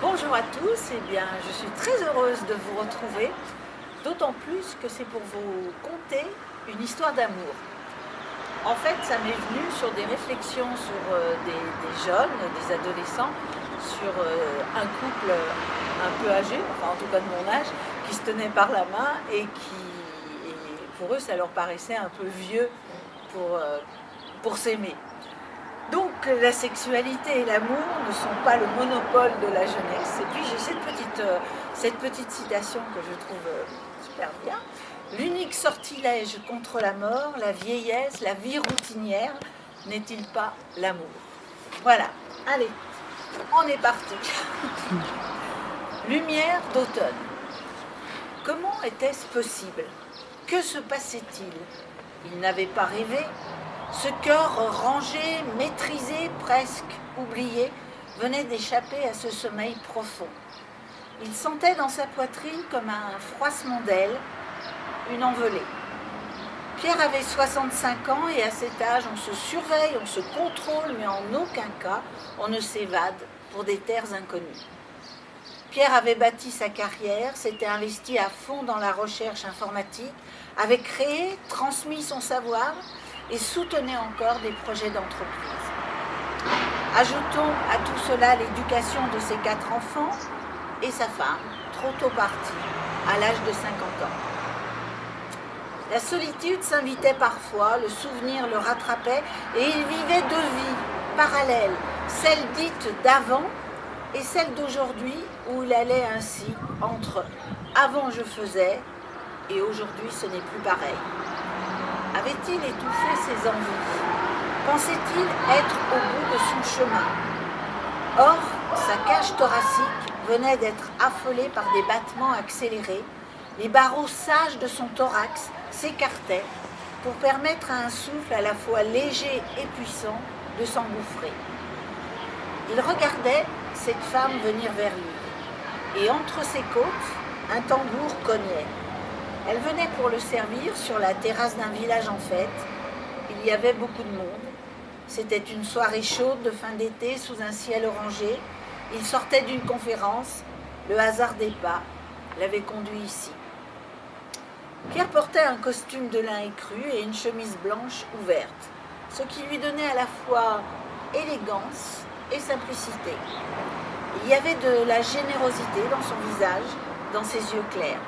Bonjour à tous, eh bien, je suis très heureuse de vous retrouver, d'autant plus que c'est pour vous conter une histoire d'amour. En fait, ça m'est venu sur des réflexions sur des jeunes, des adolescents, sur un couple un peu âgé, enfin en tout cas de mon âge, qui se tenait par la main et pour eux, ça leur paraissait un peu vieux pour s'aimer. Donc la sexualité et l'amour ne sont pas le monopole de la jeunesse. Et puis j'ai cette petite citation que je trouve super bien. L'unique sortilège contre la mort, la vieillesse, la vie routinière, n'est-il pas l'amour? Voilà, allez, on est parti. Lumière d'automne. Comment était-ce possible? Que se passait-il? Il n'avait pas rêvé. Ce cœur rangé, maîtrisé, presque oublié, venait d'échapper à ce sommeil profond. Il sentait dans sa poitrine comme un froissement d'aile, une envolée. Pierre avait 65 ans et à cet âge, on se surveille, on se contrôle, mais en aucun cas, on ne s'évade pour des terres inconnues. Pierre avait bâti sa carrière, s'était investi à fond dans la recherche informatique, avait créé, transmis son savoir, et soutenait encore des projets d'entreprise. Ajoutons à tout cela l'éducation de ses 4 enfants et sa femme, trop tôt partie, à l'âge de 50 ans. La solitude s'invitait parfois, le souvenir le rattrapait et il vivait 2 vies parallèles, celle dite d'avant et celle d'aujourd'hui où il allait ainsi entre avant je faisais et aujourd'hui ce n'est plus pareil. Avait-il étouffé ses envies? Pensait-il être au bout de son chemin? Or, sa cage thoracique venait d'être affolée par des battements accélérés. Les barreaux sages de son thorax s'écartaient pour permettre à un souffle à la fois léger et puissant de s'engouffrer. Il regardait cette femme venir vers lui, et entre ses côtes, un tambour cognait. Elle venait pour le servir sur la terrasse d'un village en fête. Il y avait beaucoup de monde. C'était une soirée chaude de fin d'été sous un ciel orangé. Il sortait d'une conférence. Le hasard des pas l'avait conduit ici. Pierre portait un costume de lin écru et une chemise blanche ouverte, ce qui lui donnait à la fois élégance et simplicité. Il y avait de la générosité dans son visage, dans ses yeux clairs.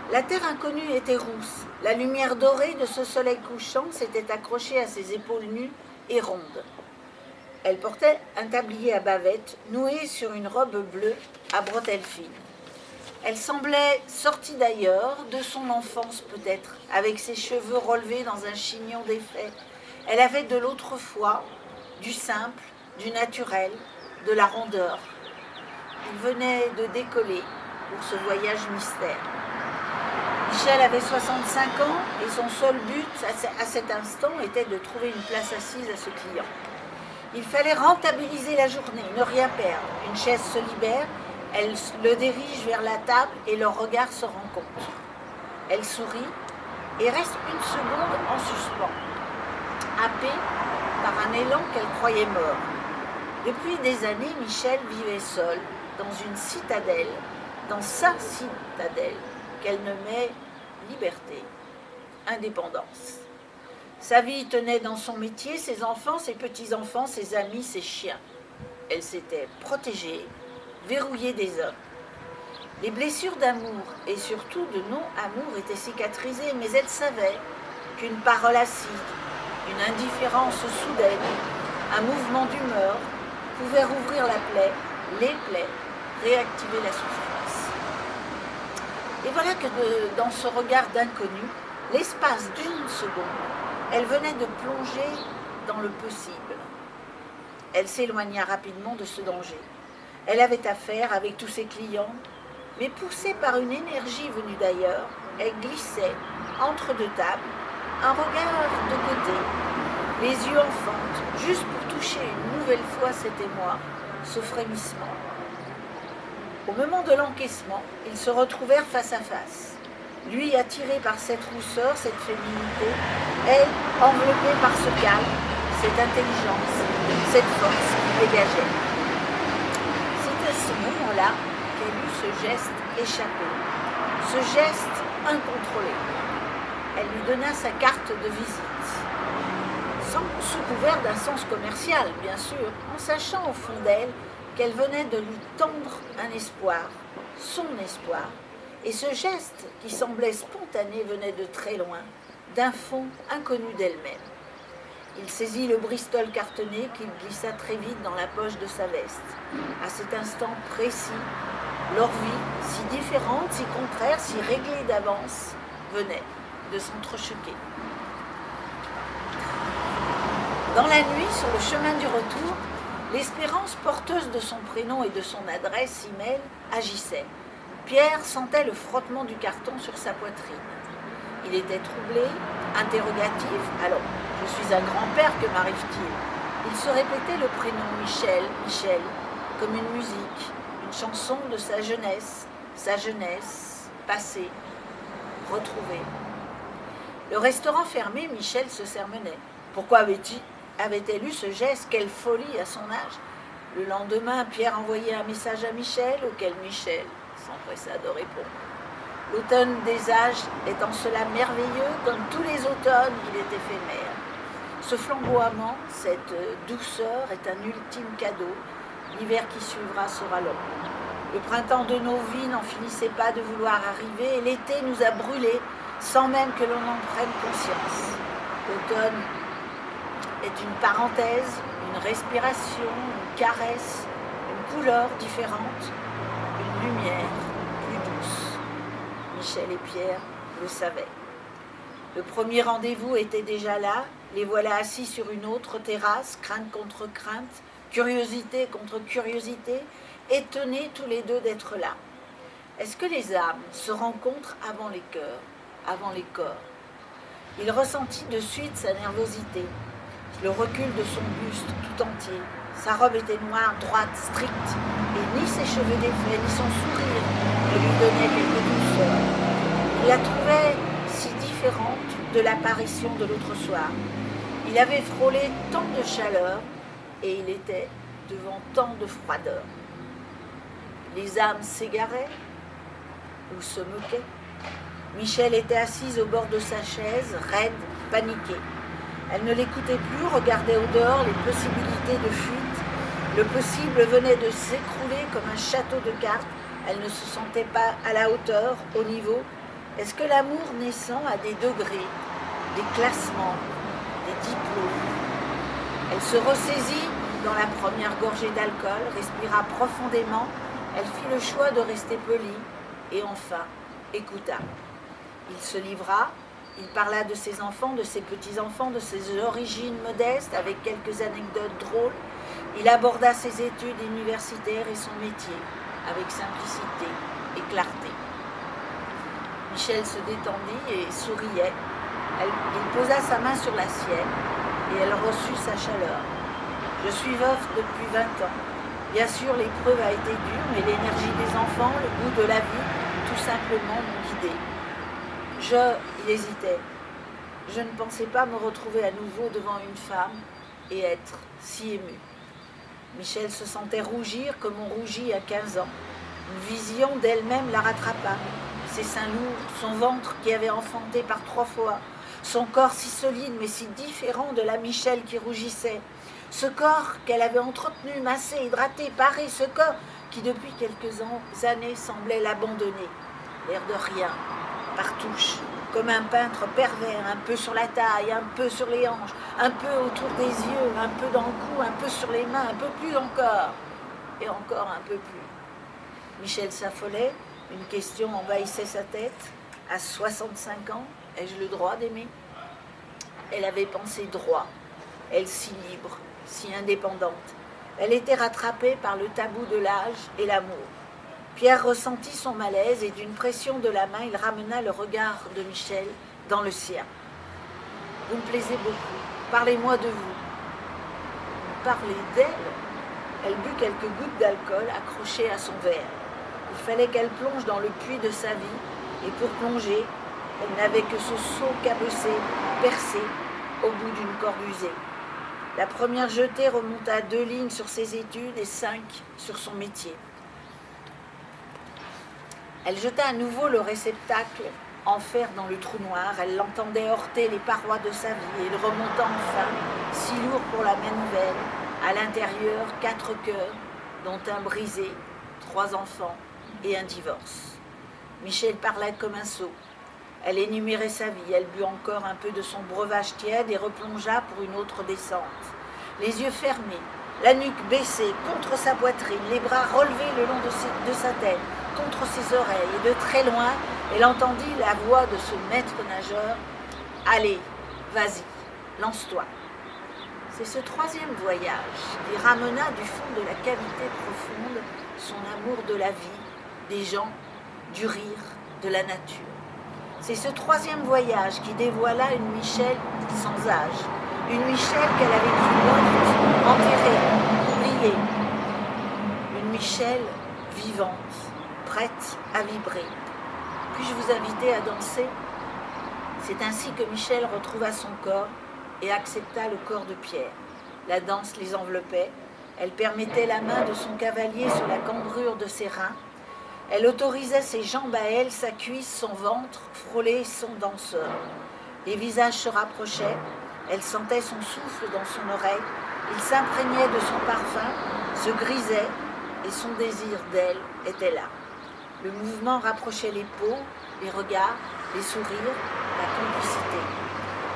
La terre inconnue était rousse. La lumière dorée de ce soleil couchant s'était accrochée à ses épaules nues et rondes. Elle portait un tablier à bavette noué sur une robe bleue à bretelles fines. Elle semblait sortie d'ailleurs, de son enfance peut-être, avec ses cheveux relevés dans un chignon défait. Elle avait de l'autrefois, du simple, du naturel, de la rondeur. Il venait de décoller pour ce voyage mystère. Michel avait 65 ans et son seul but à cet instant était de trouver une place assise à ce client. Il fallait rentabiliser la journée, ne rien perdre. Une chaise se libère, elle le dirige vers la table et leurs regards se rencontrent. Elle sourit et reste une seconde en suspens, happée par un élan qu'elle croyait mort. Depuis des années, Michel vivait seul dans une citadelle, dans sa citadelle, qu'elle nommait liberté, indépendance. Sa vie tenait dans son métier, ses enfants, ses petits-enfants, ses amis, ses chiens. Elle s'était protégée, verrouillée des hommes. Les blessures d'amour et surtout de non-amour étaient cicatrisées, mais elle savait qu'une parole acide, une indifférence soudaine, un mouvement d'humeur pouvait rouvrir la plaie, les plaies, réactiver la souffrance. Et voilà que dans ce regard d'inconnu, l'espace d'une seconde, elle venait de plonger dans le possible. Elle s'éloigna rapidement de ce danger. Elle avait affaire avec tous ses clients, mais poussée par une énergie venue d'ailleurs, elle glissait entre 2 tables, un regard de côté, les yeux en fente, juste pour toucher une nouvelle fois cet émoi, ce frémissement. Au moment de l'encaissement, ils se retrouvèrent face à face. Lui attiré par cette rousseur, cette féminité, elle enveloppée par ce calme, cette intelligence, cette force qui dégageait. C'est à ce moment là qu'elle eut ce geste échappé, ce geste incontrôlé. Elle lui donna sa carte de visite, sous couvert d'un sens commercial, bien sûr, en sachant au fond d'elle qu'elle venait de lui tendre un espoir, son espoir. Et ce geste, qui semblait spontané, venait de très loin, d'un fond inconnu d'elle-même. Il saisit le Bristol cartonné qu'il glissa très vite dans la poche de sa veste. À cet instant précis, leur vie, si différente, si contraire, si réglée d'avance, venait de s'entrechoquer. Dans la nuit, sur le chemin du retour, l'espérance porteuse de son prénom et de son adresse email agissait. Pierre sentait le frottement du carton sur sa poitrine. Il était troublé, interrogatif. Alors, je suis un grand-père, que m'arrive-t-il? Il se répétait le prénom Michel, Michel, comme une musique, une chanson de sa jeunesse passée, retrouvée. Le restaurant fermé, Michel se sermonnait. Pourquoi avait-elle eu ce geste? Quelle folie à son âge! Le lendemain, Pierre envoyait un message à Michel, auquel Michel s'empressa de répondre. L'automne des âges est en cela merveilleux, comme tous les automnes, il est éphémère. Ce flamboiement, cette douceur est un ultime cadeau. L'hiver qui suivra sera long. Le printemps de nos vies n'en finissait pas de vouloir arriver et l'été nous a brûlés sans même que l'on en prenne conscience. L'automne est une parenthèse, une respiration, une caresse, une couleur différente, une lumière plus douce. Michel et Pierre le savaient. Le premier rendez-vous était déjà là, les voilà assis sur une autre terrasse, crainte contre crainte, curiosité contre curiosité, étonnés tous les deux d'être là. Est-ce que les âmes se rencontrent avant les cœurs, avant les corps? Il ressentit de suite sa nervosité, le recul de son buste tout entier. Sa robe était noire, droite, stricte, et ni ses cheveux défaits, ni son sourire ne lui donnaient quelque douceur. Il la trouvait si différente de l'apparition de l'autre soir. Il avait frôlé tant de chaleur, et il était devant tant de froideur. Les âmes s'égaraient ou se moquaient. Michel était assise au bord de sa chaise, raide, paniquée. Elle ne l'écoutait plus, regardait au dehors les possibilités de fuite. Le possible venait de s'écrouler comme un château de cartes. Elle ne se sentait pas à la hauteur, au niveau. Est-ce que l'amour naissant a des degrés, des classements, des diplômes? Elle se ressaisit dans la première gorgée d'alcool, respira profondément. Elle fit le choix de rester polie et enfin écouta. Il se livra, il parla de ses enfants, de ses petits-enfants, de ses origines modestes, avec quelques anecdotes drôles. Il aborda ses études universitaires et son métier, avec simplicité et clarté. Michel se détendit et souriait. Il posa sa main sur la sienne et elle reçut sa chaleur. Je suis veuf depuis 20 ans. Bien sûr, l'épreuve a été dure, mais l'énergie des enfants, le goût de la vie, tout simplement m'ont guidée. Il hésitait. Je ne pensais pas me retrouver à nouveau devant une femme et être si ému. Michel se sentait rougir comme on rougit à 15 ans. Une vision d'elle-même la rattrapa. Ses seins lourds, son ventre qui avait enfanté par 3 fois, son corps si solide mais si différent de la Michel qui rougissait. Ce corps qu'elle avait entretenu, massé, hydraté, paré, ce corps qui depuis quelques années semblait l'abandonner. L'air de rien, par touche, comme un peintre pervers, un peu sur la taille, un peu sur les hanches, un peu autour des yeux, un peu dans le cou, un peu sur les mains, un peu plus encore, et encore un peu plus. Michel s'affolait, une question envahissait sa tête. À 65 ans, ai-je le droit d'aimer? Elle avait pensé droit, elle si libre, si indépendante. Elle était rattrapée par le tabou de l'âge et l'amour. Pierre ressentit son malaise et d'une pression de la main, il ramena le regard de Michel dans le sien. « Vous me plaisez beaucoup. Parlez-moi de vous. » Parler d'elle? Elle but quelques gouttes d'alcool accrochées à son verre. Il fallait qu'elle plonge dans le puits de sa vie, et pour plonger, elle n'avait que ce seau cabossé, percé, au bout d'une corde usée. La première jetée remonta 2 lignes sur ses études et 5 sur son métier. Elle jeta à nouveau le réceptacle en fer dans le trou noir. Elle l'entendait heurter les parois de sa vie. Et il remonta enfin, si lourd pour la manivelle. À l'intérieur, 4 cœurs, dont un brisé, 3 enfants et un divorce. Michel parlait comme un sot. Elle énumérait sa vie. Elle but encore un peu de son breuvage tiède et replongea pour une autre descente. Les yeux fermés, la nuque baissée contre sa poitrine, les bras relevés le long de sa tête, contre ses oreilles. Et de très loin, elle entendit la voix de ce maître nageur. « Allez, vas-y, lance-toi ». C'est ce 3e voyage qui ramena du fond de la cavité profonde son amour de la vie, des gens, du rire, de la nature. C'est ce 3e voyage qui dévoila une Michel sans âge, une Michel qu'elle avait cru morte, enterrée, oubliée. Une Michel vivante, prête à vibrer. Puis-je vous inviter à danser ? C'est ainsi que Michel retrouva son corps et accepta le corps de Pierre. La danse les enveloppait, elle permettait la main de son cavalier sur la cambrure de ses reins, elle autorisait ses jambes à elle, sa cuisse, son ventre, frôler son danseur. Les visages se rapprochaient, elle sentait son souffle dans son oreille, il s'imprégnait de son parfum, se grisait, et son désir d'elle était là. Le mouvement rapprochait les peaux, les regards, les sourires, la complicité.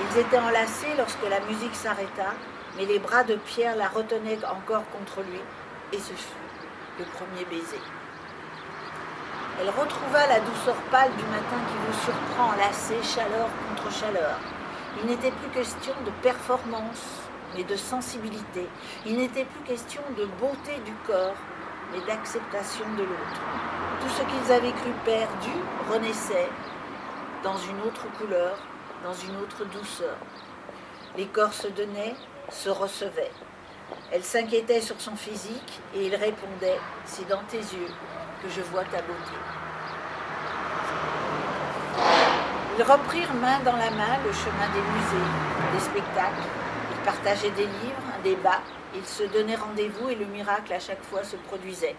Ils étaient enlacés lorsque la musique s'arrêta, mais les bras de Pierre la retenaient encore contre lui, et ce fut le premier baiser. Elle retrouva la douceur pâle du matin qui vous surprend enlacée, chaleur contre chaleur. Il n'était plus question de performance, mais de sensibilité. Il n'était plus question de beauté du corps, mais d'acceptation de l'autre. Tout ce qu'ils avaient cru perdu renaissait dans une autre couleur, dans une autre douceur. Les corps se donnaient, se recevaient. Elle s'inquiétait sur son physique et il répondait « C'est dans tes yeux que je vois ta beauté ». Ils reprirent main dans la main le chemin des musées, des spectacles. Ils partageaient des livres, un débat. Ils se donnaient rendez-vous et le miracle à chaque fois se produisait.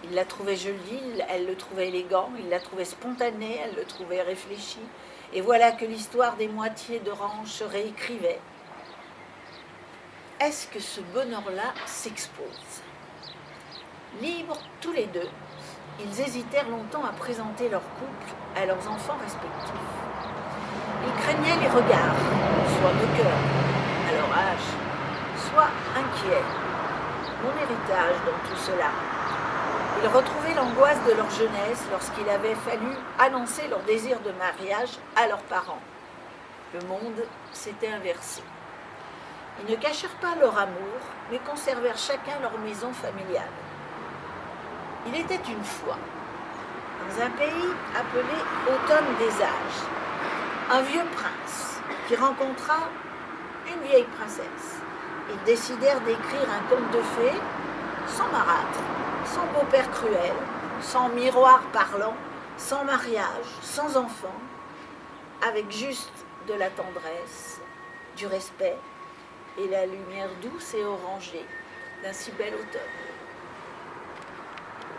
Il la trouvait jolie, elle le trouvait élégant, il la trouvait spontanée, elle le trouvait réfléchi. Et voilà que l'histoire des moitiés d'Orange se réécrivait. Est-ce que ce bonheur-là s'expose ? Libres tous les deux, ils hésitèrent longtemps à présenter leur couple à leurs enfants respectifs. Ils craignaient les regards, soit moqueurs à leur âge, soit inquiets. Mon héritage dans tout cela. Ils retrouvaient l'angoisse de leur jeunesse lorsqu'il avait fallu annoncer leur désir de mariage à leurs parents. Le monde s'était inversé. Ils ne cachèrent pas leur amour, mais conservèrent chacun leur maison familiale. Il était une fois, dans un pays appelé Automne des âges, un vieux prince qui rencontra une vieille princesse. Ils décidèrent d'écrire un conte de fées sans marâtre, sans beau-père cruel, sans miroir parlant, sans mariage, sans enfant, avec juste de la tendresse, du respect et la lumière douce et orangée d'un si bel automne.